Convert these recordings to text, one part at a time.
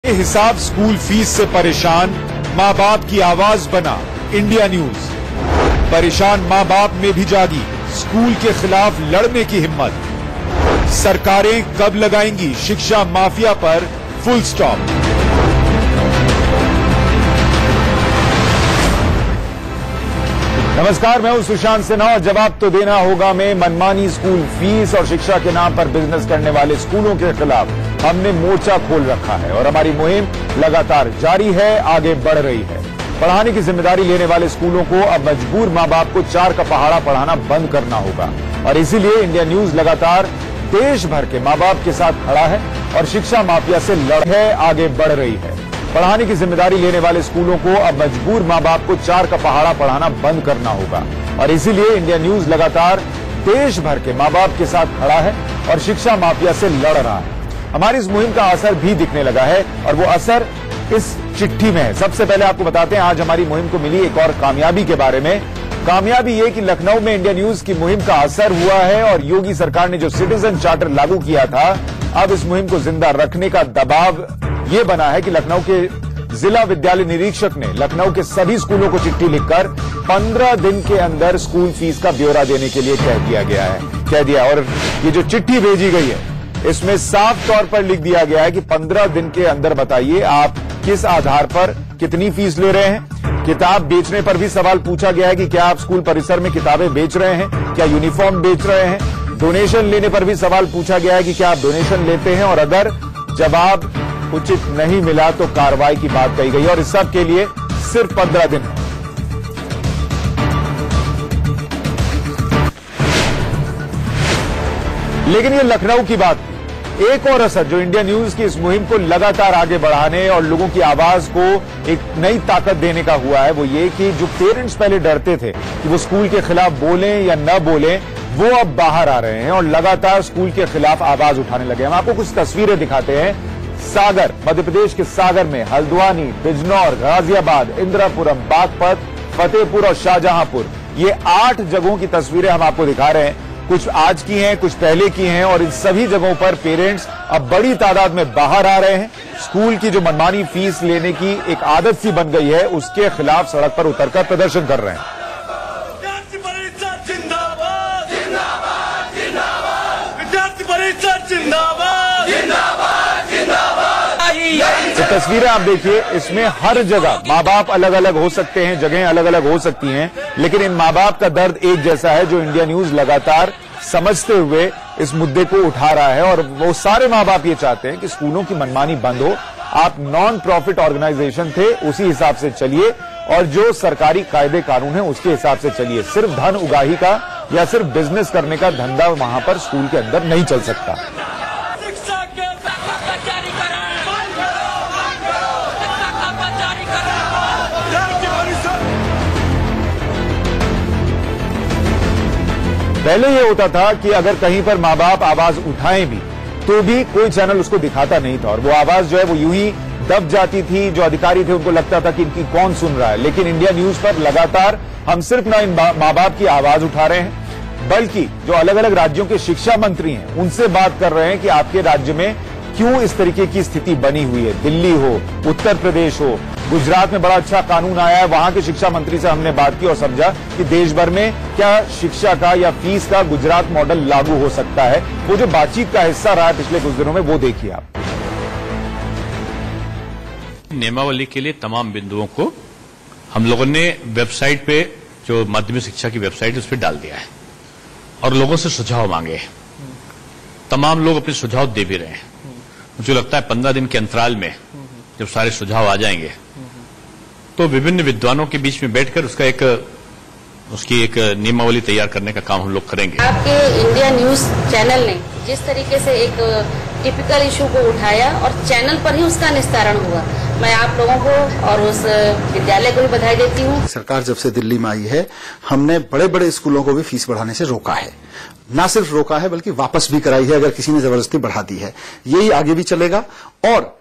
हिसाब school fees से परेशान माँ बाप की आवाज बना इंडिया न्यूज। परेशान माँ बाप में भी जागी स्कूल के खिलाफ लड़ने की हिम्मत। सरकारें कब लगाएंगी शिक्षा माफिया पर फुल स्टॉप। नमस्कार, मैं हूं सुशांत सिन्हा और जवाब तो देना होगा में मनमानी स्कूल फीस और शिक्षा के नाम पर बिजनेस करने वाले स्कूलों के खिलाफ हमने मोर्चा खोल रखा है और हमारी मुहिम लगातार जारी है, आगे बढ़ रही है। पढ़ाने की जिम्मेदारी लेने वाले स्कूलों को अब मजबूर मां बाप को 4 का पहाड़ा पढ़ाना बंद करना होगा और इसीलिए इंडिया न्यूज लगातार देश भर के मां बाप के साथ खड़ा है और शिक्षा माफिया से लड़ है, आगे बढ़ रही है। पढ़ाने की जिम्मेदारी लेने वाले स्कूलों को अब मजबूर मां बाप को 4 का पहाड़ा पढ़ाना बंद करना होगा और इसीलिए इंडिया न्यूज लगातार देश भर के मां बाप के साथ खड़ा है और शिक्षा माफिया से लड़ रहा है। हमारी इस मुहिम का असर भी दिखने लगा है और वो असर इस चिट्ठी में है। सबसे पहले आपको बताते हैं आज हमारी मुहिम को मिली एक और कामयाबी के बारे में। कामयाबी ये कि लखनऊ में इंडिया न्यूज की मुहिम का असर हुआ है और योगी सरकार ने जो सिटीजन चार्टर लागू किया था, अब इस मुहिम को जिंदा रखने का दबाव ये बना है कि लखनऊ के जिला विद्यालय निरीक्षक ने लखनऊ के सभी स्कूलों को चिट्ठी लिखकर 15 दिन के अंदर स्कूल फीस का ब्यौरा देने के लिए कह दिया और ये जो चिट्ठी भेजी गई है इसमें साफ तौर पर लिख दिया गया है कि 15 दिन के अंदर बताइए आप किस आधार पर कितनी फीस ले रहे हैं। किताब बेचने पर भी सवाल पूछा गया है कि क्या आप स्कूल परिसर में किताबें बेच रहे हैं, क्या यूनिफॉर्म बेच रहे हैं। डोनेशन लेने पर भी सवाल पूछा गया है कि क्या आप डोनेशन लेते हैं और अगर जवाब उचित नहीं मिला तो कार्रवाई की बात कही गई और इस सब के लिए सिर्फ 15 दिन है। लेकिन ये लखनऊ की बात थी। एक और असर जो इंडिया न्यूज की इस मुहिम को लगातार आगे बढ़ाने और लोगों की आवाज को एक नई ताकत देने का हुआ है, वो ये कि जो पेरेंट्स पहले डरते थे कि वो स्कूल के खिलाफ बोलें या न बोलें, वो अब बाहर आ रहे हैं और लगातार स्कूल के खिलाफ आवाज उठाने लगे। हम आपको कुछ तस्वीरें दिखाते हैं। सागर, मध्य प्रदेश के सागर में हल्द्वानी, बिजनौर, गाजियाबाद, इंदिरापुरम, बागपत, फतेहपुर और शाहजहांपुर, ये 8 जगहों की तस्वीरें हम आपको दिखा रहे हैं। कुछ आज की हैं, कुछ पहले की हैं और इन सभी जगहों पर पेरेंट्स अब बड़ी तादाद में बाहर आ रहे हैं। स्कूल की जो मनमानी फीस लेने की एक आदत सी बन गई है, उसके खिलाफ सड़क पर उतरकर प्रदर्शन कर रहे हैं। तो तस्वीरें आप देखिए, इसमें हर जगह माँ बाप अलग अलग हो सकते हैं, जगहें अलग अलग हो सकती हैं, लेकिन इन माँ बाप का दर्द एक जैसा है जो इंडिया न्यूज लगातार समझते हुए इस मुद्दे को उठा रहा है और वो सारे माँ बाप ये चाहते हैं कि स्कूलों की मनमानी बंद हो। आप नॉन प्रॉफिट ऑर्गेनाइजेशन थे, उसी हिसाब से चलिए और जो सरकारी कायदे कानून है उसके हिसाब से चलिए। सिर्फ धन उगाही का या सिर्फ बिजनेस करने का धंधा वहां पर स्कूल के अंदर नहीं चल सकता। पहले ये होता था कि अगर कहीं पर माँ बाप आवाज उठाएं भी तो भी कोई चैनल उसको दिखाता नहीं था और वो आवाज जो है वो यूं ही दब जाती थी। जो अधिकारी थे उनको लगता था कि इनकी कौन सुन रहा है। लेकिन इंडिया न्यूज पर लगातार हम सिर्फ ना इन माँ बाप की आवाज उठा रहे हैं, बल्कि जो अलग अलग राज्यों के शिक्षा मंत्री हैं उनसे बात कर रहे हैं कि आपके राज्य में क्यों इस तरीके की स्थिति बनी हुई है। दिल्ली हो, उत्तर प्रदेश हो, गुजरात में बड़ा अच्छा कानून आया है, वहां के शिक्षा मंत्री से हमने बात की और समझा कि देश भर में क्या शिक्षा का या फीस का गुजरात मॉडल लागू हो सकता है। वो जो बातचीत का हिस्सा रहा है पिछले कुछ दिनों में, वो देखिए आप। नियमावली के लिए तमाम बिंदुओं को हम लोगों ने वेबसाइट पे, जो माध्यमिक शिक्षा की वेबसाइट है, उस पर डाल दिया है और लोगों से सुझाव मांगे हैं। तमाम लोग अपने सुझाव दे भी रहे हैं। मुझे लगता है 15 दिन के अंतराल में जब सारे सुझाव आ जाएंगे तो विभिन्न विद्वानों के बीच में बैठकर उसकी एक नियमावली तैयार करने का काम हम लोग करेंगे। आपके इंडिया न्यूज चैनल ने जिस तरीके से एक टिपिकल इशू को उठाया और चैनल पर ही उसका निस्तारण हुआ, मैं आप लोगों को और उस विद्यालय को भी बधाई देती हूँ। सरकार जब से दिल्ली में आई है, हमने बड़े बड़े स्कूलों को भी फीस बढ़ाने से रोका है। न सिर्फ रोका है बल्कि वापस भी कराई है अगर किसी ने जबरदस्ती बढ़ा दी है। यही आगे भी चलेगा और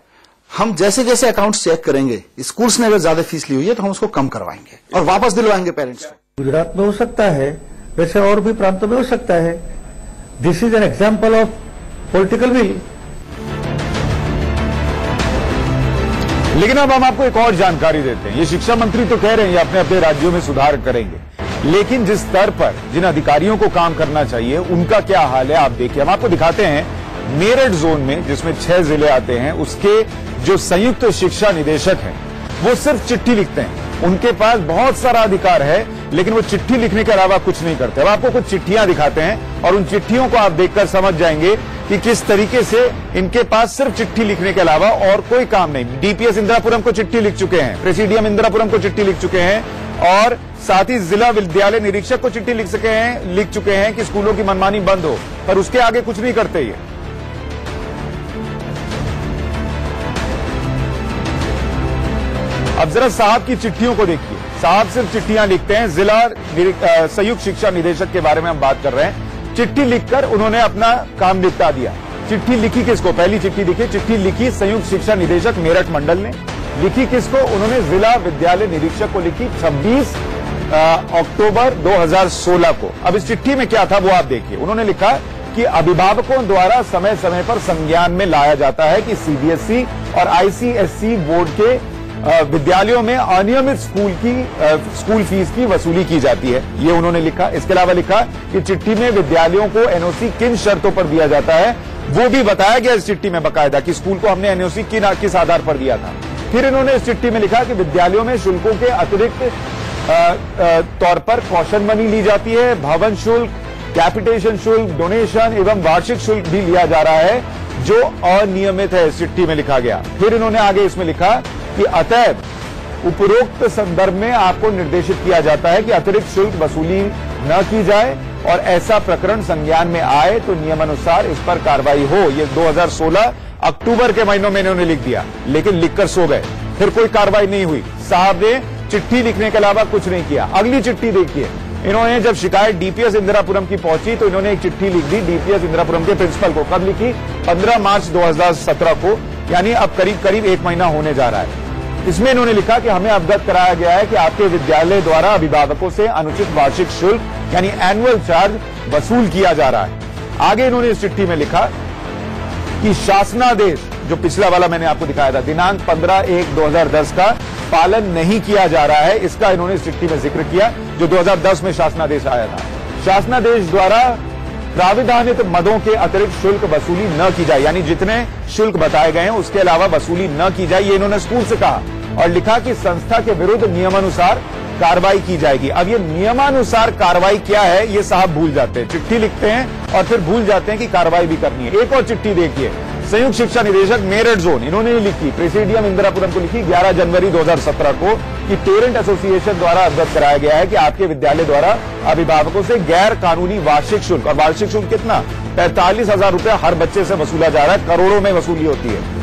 हम जैसे जैसे अकाउंट्स चेक करेंगे, स्कूल्स ने अगर ज्यादा फीस ली हुई है तो हम उसको कम करवाएंगे और वापस दिलवाएंगे पेरेंट्स को। गुजरात में हो सकता है, वैसे और भी प्रांतों में हो सकता है। This is an example of political will. लेकिन अब हम आपको एक और जानकारी देते हैं। ये शिक्षा मंत्री तो कह रहे हैं ये अपने अपने राज्यों में सुधार करेंगे, लेकिन जिस स्तर पर जिन अधिकारियों को काम करना चाहिए उनका क्या हाल है आप देखिए। हम आपको दिखाते हैं मेरठ जोन में, जिसमें 6 जिले आते हैं, उसके जो संयुक्त शिक्षा निदेशक हैं वो सिर्फ चिट्ठी लिखते हैं। उनके पास बहुत सारा अधिकार है, लेकिन वो चिट्ठी लिखने के अलावा कुछ नहीं करते। अब आपको कुछ चिट्ठियां दिखाते हैं और उन चिट्ठियों को आप देखकर समझ जाएंगे कि किस तरीके से इनके पास सिर्फ चिट्ठी लिखने के अलावा और कोई काम नहीं। डीपीएस इंदिरापुरम को चिट्ठी लिख चुके हैं, प्रेसिडियम इंदिरापुरम को चिट्ठी लिख चुके हैं और साथ ही जिला विद्यालय निरीक्षक को चिट्ठी लिख चुके हैं कि स्कूलों की मनमानी बंद हो, पर उसके आगे कुछ नहीं करते ये। अब जरा साहब की चिट्ठियों को देखिए। साहब सिर्फ चिट्ठियां लिखते हैं। जिला संयुक्त शिक्षा निदेशक के बारे में हम बात कर रहे हैं। चिट्ठी लिखकर उन्होंने अपना काम निपटा दिया। चिट्ठी लिखी किसको? पहली चिट्ठी देखिए, चिट्ठी लिखी संयुक्त शिक्षा निदेशक मेरठ मंडल ने। लिखी किसको? उन्होंने जिला विद्यालय निरीक्षक को लिखी 26 अक्टूबर 2016 को। अब इस चिट्ठी में क्या था वो आप देखिए। उन्होंने लिखा कि अभिभावकों द्वारा समय समय पर संज्ञान में लाया जाता है कि सीबीएसई और आईसीएसई बोर्ड के विद्यालयों में अनियमित स्कूल फीस की वसूली की जाती है, ये उन्होंने लिखा। इसके अलावा लिखा कि चिट्ठी में विद्यालयों को एनओसी किन शर्तों पर दिया जाता है वो भी बताया गया इस चिट्ठी में बकायदा कि स्कूल को हमने एनओसी किस आधार पर दिया था। फिर इन्होंने इस चिट्ठी में लिखा कि विद्यालयों में शुल्कों के अतिरिक्त तौर पर कौशन मनी ली जाती है, भवन शुल्क, कैपिटेशन शुल्क, डोनेशन एवं वार्षिक शुल्क भी लिया जा रहा है जो अनियमित है, इस चिट्ठी में लिखा गया। फिर इन्होंने आगे इसमें लिखा कि अतएव उपरोक्त संदर्भ में आपको निर्देशित किया जाता है कि अतिरिक्त शुल्क वसूली न की जाए और ऐसा प्रकरण संज्ञान में आए तो नियमानुसार इस पर कार्रवाई हो। ये 2016 अक्टूबर के महीनों में इन्होंने लिख दिया, लेकिन लिखकर सो गए। फिर कोई कार्रवाई नहीं हुई। साहब ने चिट्ठी लिखने के अलावा कुछ नहीं किया। अगली चिट्ठी देखिए। इन्होंने जब शिकायत डीपीएस इंदिरापुरम की पहुंची तो इन्होंने एक चिट्ठी लिख दी डीपीएस इंदिरापुरम के प्रिंसिपल को। कब लिखी? 15 मार्च 2017 को, यानी अब करीब 1 महीना होने जा रहा है। इसमें इन्होंने लिखा कि हमें अवगत कराया गया है कि आपके विद्यालय द्वारा अभिभावकों से अनुचित वार्षिक शुल्क यानी एनुअल चार्ज वसूल किया जा रहा है। आगे इन्होंने इस चिट्ठी में लिखा कि शासनादेश, जो पिछला वाला मैंने आपको दिखाया था, दिनांक 15/1/2010 का पालन नहीं किया जा रहा है, इसका इन्होंने इस चिट्ठी में जिक्र किया जो 2010 में शासनादेश आया था। शासनादेश द्वारा प्राविधानित मदों के अतिरिक्त शुल्क वसूली न की जाए, यानी जितने शुल्क बताए गए हैं उसके अलावा वसूली न की जाए, ये इन्होंने स्कूल से कहा। और लिखा कि संस्था के विरुद्ध नियमानुसार कार्रवाई की जाएगी। अब ये नियमानुसार कार्रवाई क्या है ये साहब भूल जाते हैं। चिट्ठी लिखते हैं और फिर भूल जाते हैं कि कार्रवाई भी करनी है। एक और चिट्ठी देखिए, संयुक्त शिक्षा निदेशक मेरठ जोन, इन्होंने लिखी प्रेसिडियम इंदिरापुरम को लिखी 11 जनवरी 2017 को कि पेरेंट एसोसिएशन द्वारा अवगत कराया गया है कि आपके विद्यालय द्वारा अभिभावकों से गैर कानूनी वार्षिक शुल्क, और वार्षिक शुल्क कितना? 45,000 रुपए हर बच्चे से वसूला जा रहा है, करोड़ों में वसूली होती है।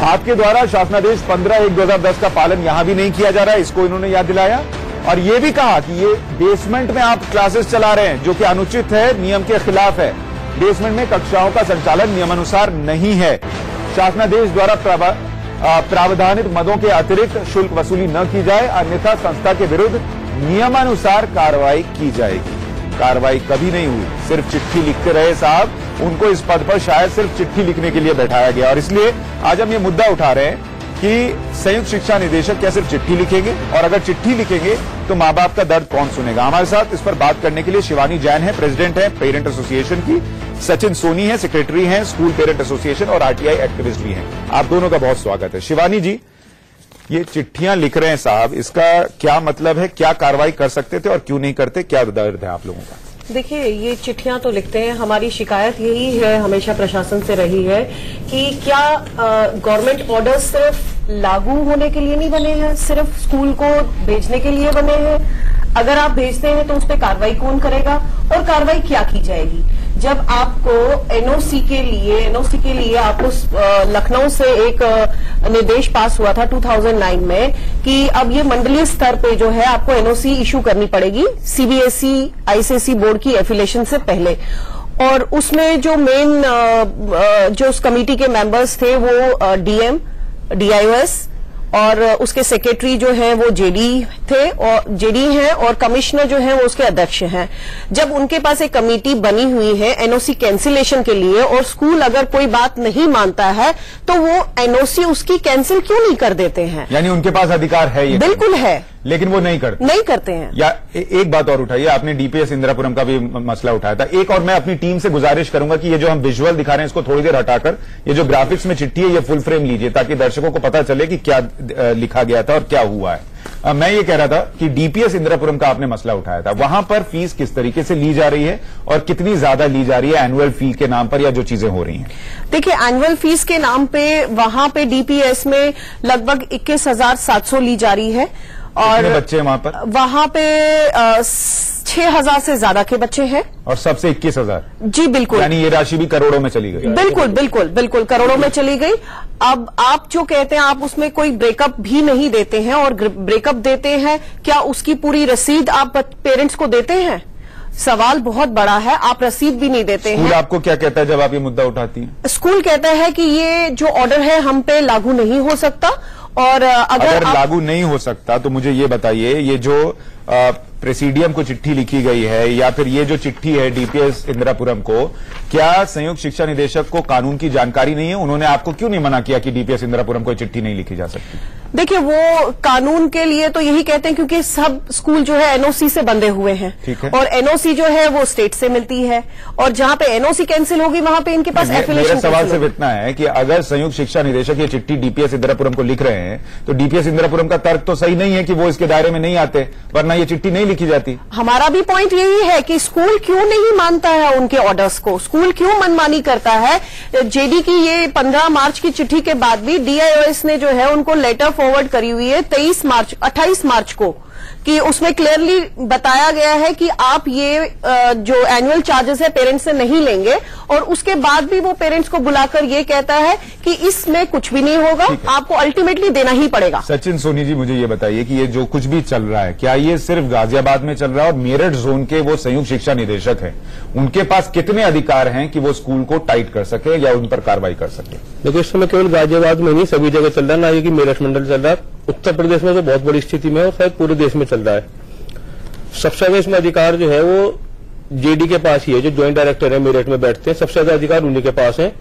आपके द्वारा शासनादेश 15/1/2010 का पालन यहां भी नहीं किया जा रहा है, इसको इन्होंने याद दिलाया। और ये भी कहा कि ये बेसमेंट में आप क्लासेस चला रहे हैं जो कि अनुचित है, नियम के खिलाफ है। बेसमेंट में कक्षाओं का संचालन नियमानुसार नहीं है। शासनादेश द्वारा प्रावधानित मदों के अतिरिक्त शुल्क वसूली न की जाए, अन्यथा संस्था के विरुद्ध नियमानुसार कार्रवाई की जाएगी। कार्रवाई कभी नहीं हुई, सिर्फ चिट्ठी लिखते रहे साहब। उनको इस पद पर शायद सिर्फ चिट्ठी लिखने के लिए बैठाया गया, और इसलिए आज हम ये मुद्दा उठा रहे हैं कि संयुक्त शिक्षा निदेशक क्या सिर्फ चिट्ठी लिखेंगे, और अगर चिट्ठी लिखेंगे तो माँ बाप का दर्द कौन सुनेगा। हमारे साथ इस पर बात करने के लिए शिवानी जैन है, प्रेसिडेंट है पेरेंट एसोसिएशन की, सचिन सोनी है, सेक्रेटरी हैं स्कूल पेरेंट एसोसिएशन, और आरटीआई एक्टिविस्ट भी हैं। आप दोनों का बहुत स्वागत है। शिवानी जी, ये चिट्ठियां लिख रहे हैं साहब, इसका क्या मतलब है? क्या कार्रवाई कर सकते थे और क्यों नहीं करते? क्या दर्द है आप लोगों का? देखिए, ये चिट्ठियां तो लिखते हैं। हमारी शिकायत यही है, हमेशा प्रशासन से रही है कि क्या गवर्नमेंट ऑर्डर सिर्फ लागू होने के लिए नहीं बने हैं, सिर्फ स्कूल को भेजने के लिए बने हैं? अगर आप भेजते हैं तो उस पर कार्रवाई कौन करेगा और कार्रवाई क्या की जाएगी? जब आपको एनओसी के लिए आपको लखनऊ से एक निर्देश पास हुआ था 2009 में कि अब ये मंडलीय स्तर पे जो है आपको एनओसी इशू करनी पड़ेगी सीबीएसई आईसीएसई बोर्ड की एफिलिएशन से पहले, और उसमें जो मेन जो उस कमेटी के मेंबर्स थे वो डीएम, डीआईओएस और उसके सेक्रेटरी जो है वो जेडी थे और जेडी हैं और कमिश्नर जो है वो उसके अध्यक्ष हैं। जब उनके पास एक कमेटी बनी हुई है एनओसी कैंसिलेशन के लिए और स्कूल अगर कोई बात नहीं मानता है तो वो एनओसी उसकी कैंसिल क्यों नहीं कर देते हैं? यानी उनके पास अधिकार है ये? बिल्कुल है, लेकिन वो नहीं करते हैं। या एक बात और उठाइए, आपने डीपीएस इंदिरापुरम का भी मसला उठाया था। एक और मैं अपनी टीम से गुजारिश करूंगा कि ये जो हम विजुअल दिखा रहे हैं इसको थोड़ी देर हटाकर ये जो ग्राफिक्स में चिट्ठी है ये फुल फ्रेम लीजिए ताकि दर्शकों को पता चले कि क्या लिखा गया था और क्या हुआ है। मैं ये कह रहा था कि डीपीएस इंदिरापुरम का आपने मसला उठाया था, वहां पर फीस किस तरीके से ली जा रही है और कितनी ज्यादा ली जा रही है एनुअल फी के नाम पर या जो चीजें हो रही हैं? देखिए, एनुअल फीस के नाम पे वहां पे डीपीएस में लगभग 21,700 ली जा रही है और बच्चे वहां पे 6,000 से ज्यादा के बच्चे हैं और सबसे 21,000। जी बिल्कुल, यानी ये राशि भी करोड़ों में चली गई। बिल्कुल करोड़ों में चली गई। अब आप जो कहते हैं आप उसमें कोई ब्रेकअप भी नहीं देते हैं और ब्रेकअप देते हैं, क्या उसकी पूरी रसीद आप पेरेंट्स को देते हैं? सवाल बहुत बड़ा है, आप रसीद भी नहीं देते हैं। स्कूल आपको क्या कहता है जब आप ये मुद्दा उठाती हैं? स्कूल कहता है कि ये जो ऑर्डर है हम पे लागू नहीं हो सकता और अगर लागू नहीं हो सकता तो मुझे ये बताइए, ये जो प्रेसिडियम को चिट्ठी लिखी गई है या फिर ये जो चिट्ठी है डीपीएस इंदिरापुरम को, क्या संयुक्त शिक्षा निदेशक को कानून की जानकारी नहीं है? उन्होंने आपको क्यों नहीं मना किया कि डीपीएस इंदिरापुरम को चिट्ठी नहीं लिखी जा सकती? देखिए, वो कानून के लिए तो यही कहते हैं क्योंकि सब स्कूल जो है एनओसी से बंधे हुए हैं। ठीक है। और एनओसी जो है वो स्टेट से मिलती है और जहां पे एनओसी कैंसिल होगी वहां पे इनके पास एफिलिएशन। मेरा सवाल सिर्फ इतना है कि अगर संयुक्त शिक्षा निदेशक ये चिट्ठी डीपीएस इंदिरापुरम को लिख रहे हैं तो डीपीएस इंदिरापुरम का तर्क तो सही नहीं है कि वो इसके दायरे में नहीं आते, वरना ये चिट्ठी नहीं लिखी जाती। हमारा भी पॉइंट यही है कि स्कूल क्यों नहीं मानता है उनके ऑर्डर्स को, स्कूल क्यों मनमानी करता है। जेडी की ये 15 मार्च की चिट्ठी के बाद भी डीआईओएस ने जो है उनको लेटर फॉरवर्ड करी हुई है 28 मार्च को कि उसमें क्लियरली बताया गया है कि आप ये जो एनुअल चार्जेस है पेरेंट्स से नहीं लेंगे और उसके बाद भी वो पेरेंट्स को बुलाकर ये कहता है कि इसमें कुछ भी नहीं होगा, आपको अल्टीमेटली देना ही पड़ेगा। सचिन सोनी जी, मुझे ये बताइए कि ये जो कुछ भी चल रहा है क्या ये सिर्फ गाजियाबाद में चल रहा है और मेरठ जोन के वो संयुक्त शिक्षा निदेशक हैं, उनके पास कितने अधिकार हैं कि वो स्कूल को टाइट कर सके या उन पर कार्रवाई कर सके? देखो, इस समय केवल गाजियाबाद में नहीं सभी जगह चल रहा है, ना ये कि मेरठ मंडल चल रहा है, उत्तर प्रदेश में तो बहुत बड़ी स्थिति में और शायद पूरे देश में चल रहा है। सबसे ज्यादा इसमें अधिकार जो है वो जेडी के पास ही है, जो ज्वाइंट डायरेक्टर है मेरठ में बैठते हैं, सबसे ज्यादा अधिकार उन्हीं के पास है।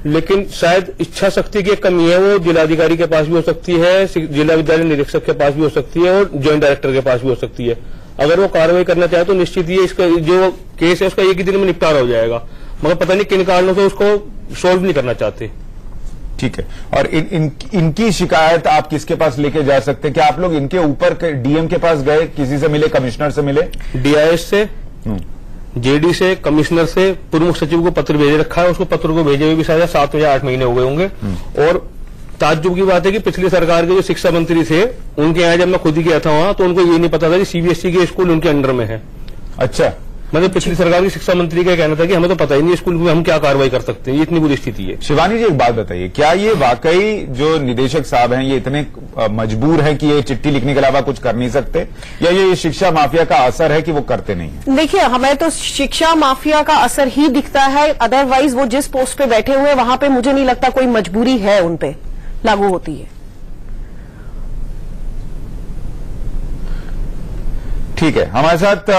लेकिन शायद इच्छा शक्ति की एक कमी है, वो जिलाधिकारी के पास भी हो सकती है, जिला विद्यालय निरीक्षक के पास भी हो सकती है और ज्वाइंट डायरेक्टर के पास भी हो सकती है। अगर वो कार्रवाई करना चाहे तो निश्चित ही इसका जो केस है उसका एक ही दिन में निपटारा हो जाएगा, मगर पता नहीं किन कारणों से उसको सोल्व नहीं करना चाहते। ठीक है, और इनकी शिकायत आप किसके पास लेके जा सकते हैं? क्या आप लोग इनके ऊपर डीएम के पास गए, किसी से मिले, कमिश्नर से मिले? डीआईएस से, जेडी से, कमिश्नर से, पूर्व मुख्य सचिव को पत्र भेजे रखा है, उसको पत्र को भेजे हुए भी शायद 7 या 8 महीने हो गए होंगे। और ताज्जुब की बात है कि पिछली सरकार के जो शिक्षा मंत्री थे उनके यहाँ जब मैं खुद ही गया था वहां तो उनको ये नहीं पता था कि सीबीएसई के स्कूल उनके अंडर में है। अच्छा, मतलब पिछली सरकार की शिक्षा मंत्री का कहना था कि हमें तो पता ही नहीं स्कूल में हम क्या कार्रवाई कर सकते हैं, ये इतनी बुरी स्थिति है। शिवानी जी, एक बात बताइए, क्या ये वाकई जो निदेशक साहब हैं ये इतने मजबूर हैं कि ये चिट्ठी लिखने के अलावा कुछ कर नहीं सकते, या ये शिक्षा माफिया का असर है कि वो करते नहीं है? देखिए, हमें तो शिक्षा माफिया का असर ही दिखता है, अदरवाइज वो जिस पोस्ट पे बैठे हुए वहां पे मुझे नहीं लगता कोई मजबूरी है उन पे लागू होती है। ठीक है, हमारे साथ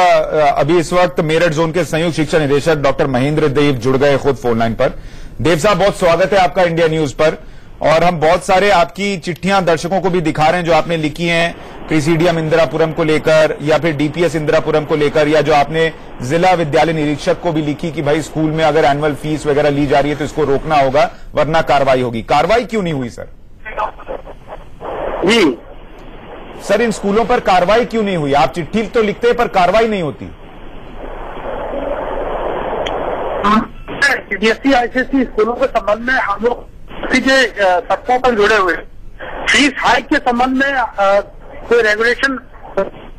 अभी इस वक्त मेरठ जोन के संयुक्त शिक्षा निदेशक डॉक्टर महेंद्र देव जुड़ गए खुद फोन लाइन पर। देव साहब, बहुत स्वागत है आपका इंडिया न्यूज पर। और हम बहुत सारे आपकी चिट्ठियां दर्शकों को भी दिखा रहे हैं जो आपने लिखी हैं प्रेसिडियम इंदिरापुरम को लेकर या फिर डीपीएस इंदिरापुरम को लेकर, या जो आपने जिला विद्यालय निरीक्षक को भी लिखी कि भाई स्कूल में अगर एनुअल फीस वगैरह ली जा रही है तो इसको रोकना होगा वरना कार्रवाई होगी। कार्रवाई क्यों नहीं हुई सर? जी सर, इन स्कूलों पर कार्रवाई क्यों नहीं हुई? आप चिट्ठी तो लिखते हैं पर कार्रवाई नहीं होती। सीबीएसई आईसीएसई स्कूलों के संबंध में हम लोग के तत्वों पर जुड़े हुए, फीस हाइक के संबंध में कोई रेगुलेशन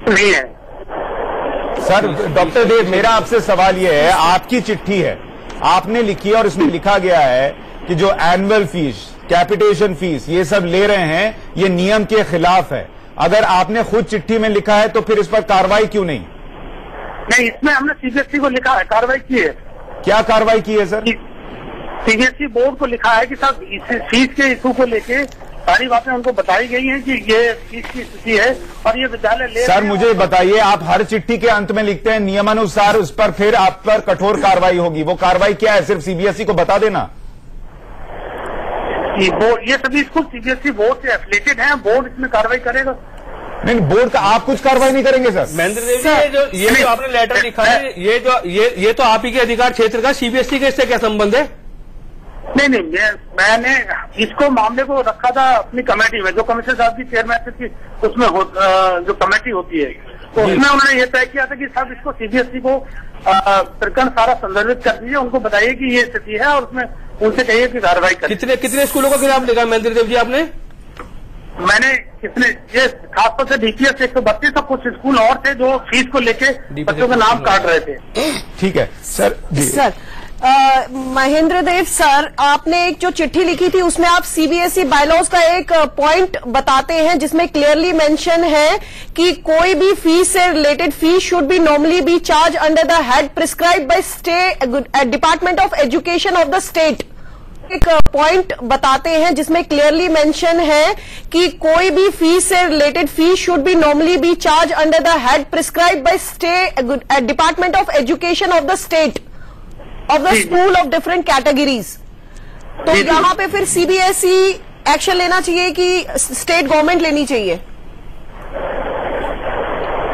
नहीं है। सर, डॉक्टर देव, मेरा आपसे सवाल यह है, आपकी चिट्ठी है, आपने लिखी है और इसमें लिखा गया है कि जो एनुअल फीस, कैपिटेशन फीस ये सब ले रहे हैं ये नियम के खिलाफ है। अगर आपने खुद चिट्ठी में लिखा है तो फिर इस पर कार्रवाई क्यों नहीं? नहीं, इसमें हमने सीबीएसई को लिखा है, कार्रवाई की है। क्या कार्रवाई की है सर? सीबीएसई बोर्ड को लिखा है कि साहब फीस के इशू को लेके सारी बातें उनको बताई गई हैं कि ये फीस की स्थिति है और ये विद्यालय ले। सर मुझे बताइए, आप हर चिट्ठी के अंत में लिखते हैं नियमानुसार उस पर फिर आप पर कठोर कार्रवाई होगी, वो कार्रवाई क्या है? सिर्फ सीबीएसई को बता देना। ये सभी स्कूल सीबीएसई बोर्ड से एफिलेटेड हैं, बोर्ड इसमें कार्रवाई करेगा। नहीं, बोर्ड का आप कुछ कार्रवाई नहीं करेंगे सर? महेंद्र देव जी, ये जो आपने लेटर लिखा है, ये तो आप ही के अधिकार क्षेत्र का, सीबीएसई के इससे क्या संबंध है? नहीं, मैंने इसको मामले को रखा था अपनी कमेटी में, जो कमिश्नर साहब की चेयरमैन की उसमें जो कमेटी होती है, तो उसमें उन्होंने ये तय किया था कि साहब इसको सीबीएसई को प्रकरण सारा संदर्भित कर दीजिए, उनको बताइए कि ये स्थिति है और उसमें उनसे कहिए कि कार्रवाई करें। कितने स्कूलों का खिलाफ लिखा महेंद्र देव जी आपने? मैंने ये खासतौर से डीपीएस 132 और कुछ स्कूल और थे जो फीस को लेके बच्चों का नाम काट रहे थे। ठीक है सर। सर महेंद्र देव सर, आपने एक जो चिट्ठी लिखी थी उसमें आप सीबीएसई बायलॉज का एक पॉइंट बताते हैं जिसमें क्लियरली मेंशन है कि कोई भी फीस से related fees should be normally B charge under the head prescribe by state department of education of the state. एक पॉइंट बताते हैं जिसमें क्लियरली मेंशन है कि कोई भी फीस से related fees should be normally B charge under the head prescribe by state department of education of the state of the school of different categories. तो यहाँ पे फिर सीबीएसई एक्शन लेना चाहिए कि स्टेट गवर्नमेंट लेनी चाहिए?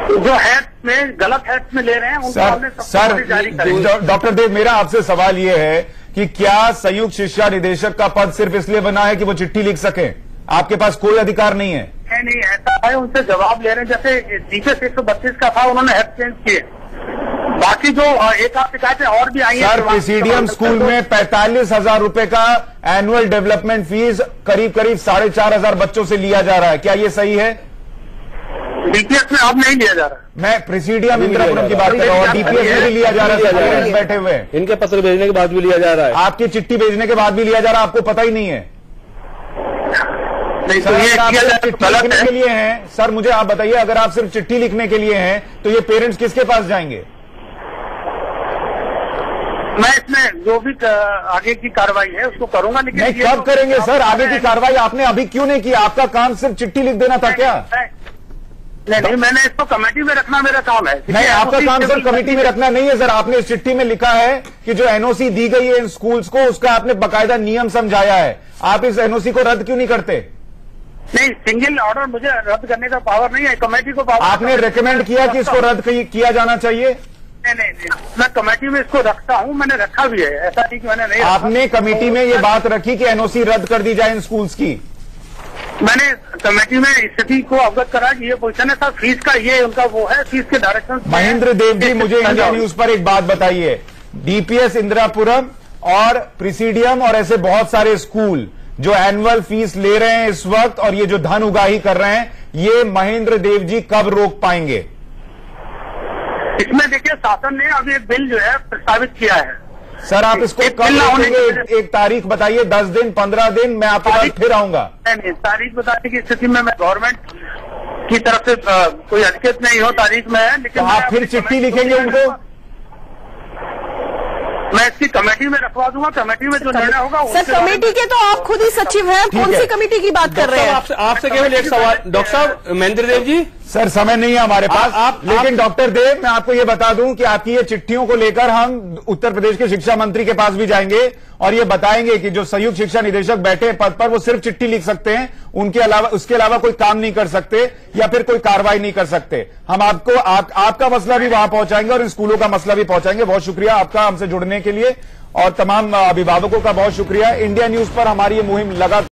जो हैट में गलत हैट में ले रहे हैं उनको हमने सर जारी करेंगे। डॉक्टर देव, मेरा आपसे सवाल ये है कि क्या संयुक्त शिक्षा निदेशक का पद सिर्फ इसलिए बना है कि वो चिट्ठी लिख सके? आपके पास कोई अधिकार नहीं है? नहीं, ऐसा है, उनसे जवाब ले रहे हैं। जैसे डीपीएस 132 का था, उन्होंने हैट चेंज किए। बाकी जो एक आध शिकायतें और भी आई हैं। सर प्रेसिडियम स्कूल में 45,000 रुपए का एनुअल डेवलपमेंट फीस करीब 4,500 बच्चों से लिया जा रहा है, क्या ये सही है? डीपीएस में अब नहीं लिया जा रहा। मैं प्रेसिडियम इंदिरापुरम की बात कर रहा हूँ, डीपीएस में भी लिया जा रहा है, पेरेंट्स बैठे हुए हैं, इनके पत्र भेजने के बाद भी लिया जा रहा है, आपकी चिट्ठी भेजने के बाद भी लिया जा रहा है, आपको पता ही नहीं है? नहीं, सर, तो ये आप चिट्ठी लिखने के लिए हैं, सर मुझे आप बताइए, अगर आप सिर्फ चिट्ठी लिखने के लिए हैं तो ये पेरेंट्स किसके पास जाएंगे? मैं इसमें जो भी आगे की कार्रवाई है उसको करूंगा, लेकिन नहीं, कब करेंगे सर आगे की कार्रवाई? आपने अभी क्यों नहीं किया? आपका काम सिर्फ चिट्ठी लिख देना था क्या? नहीं, मैंने इसको कमेटी में रखना मेरा काम है। नहीं, आपका काम सर कमेटी में रखना नहीं है सर। आपने इस चिट्ठी में लिखा है कि जो एनओसी दी गई है इन स्कूल्स को, उसका आपने बकायदा नियम समझाया है। आप इस एनओसी को रद्द क्यों नहीं करते? नहीं, सिंगल ऑर्डर मुझे रद्द करने का पावर नहीं है, कमेटी को पावर। आपने रिकमेंड किया कि इसको रद्द किया जाना चाहिए? नहीं, मैं कमेटी में इसको रखता हूं, मैंने रखा भी है, ऐसा नहीं कि मैंने नहीं। आपने कमेटी में ये बात रखी कि एनओसी रद्द कर दी जाए इन स्कूल्स की? मैंने कमेटी में स्थिति को अवगत करा कि ये पोजीशन है सर, फीस का ये उनका वो है, फीस के डायरेक्शन। महेंद्र देव जी, मुझे इंडिया न्यूज पर एक बात बताइए, डीपीएस इंदिरापुरम और प्रेसिडियम और ऐसे बहुत सारे स्कूल जो एनुअल फीस ले रहे हैं इस वक्त और ये जो धन उगाही कर रहे हैं, ये महेंद्र देव जी कब रोक पाएंगे? इसमें देखिए, शासन ने अभी एक बिल जो है प्रस्तावित किया है। सर आप इसको कब रोकेंगे? एक तारीख बताइए, 10 दिन 15 दिन, मैं आपके पास फिर आऊंगा। नहीं, तारीख बताने की स्थिति में मैं गवर्नमेंट की तरफ से कोई हरकत नहीं हो तारीख में है, लेकिन तो आप फिर चिट्ठी लिखेंगे उनको? मैं इसकी कमेटी में रखवा दूंगा, कमेटी में जो निर्णय होगा। सर कमेटी के तो आप खुद ही सचिव हैं, कौन सी कमेटी की बात कर रहे हैं? आपसे केवल एक सवाल डॉक्टर साहब, महेंद्र देव जी। सर समय नहीं है हमारे पास, लेकिन डॉक्टर देव मैं आपको ये बता दूं कि आपकी ये चिट्ठियों को लेकर हम उत्तर प्रदेश के शिक्षा मंत्री के पास भी जाएंगे और ये बताएंगे कि जो संयुक्त शिक्षा निदेशक बैठे पद पर वो सिर्फ चिट्ठी लिख सकते हैं, उसके अलावा कोई काम नहीं कर सकते या फिर कोई कार्रवाई नहीं कर सकते। हम आपको आपका मसला भी वहां पहुंचाएंगे और इन स्कूलों का मसला भी पहुंचाएंगे। बहुत शुक्रिया आपका हमसे जुड़ने के लिए और तमाम अभिभावकों का बहुत शुक्रिया। इंडिया न्यूज पर हमारी ये मुहिम लगातार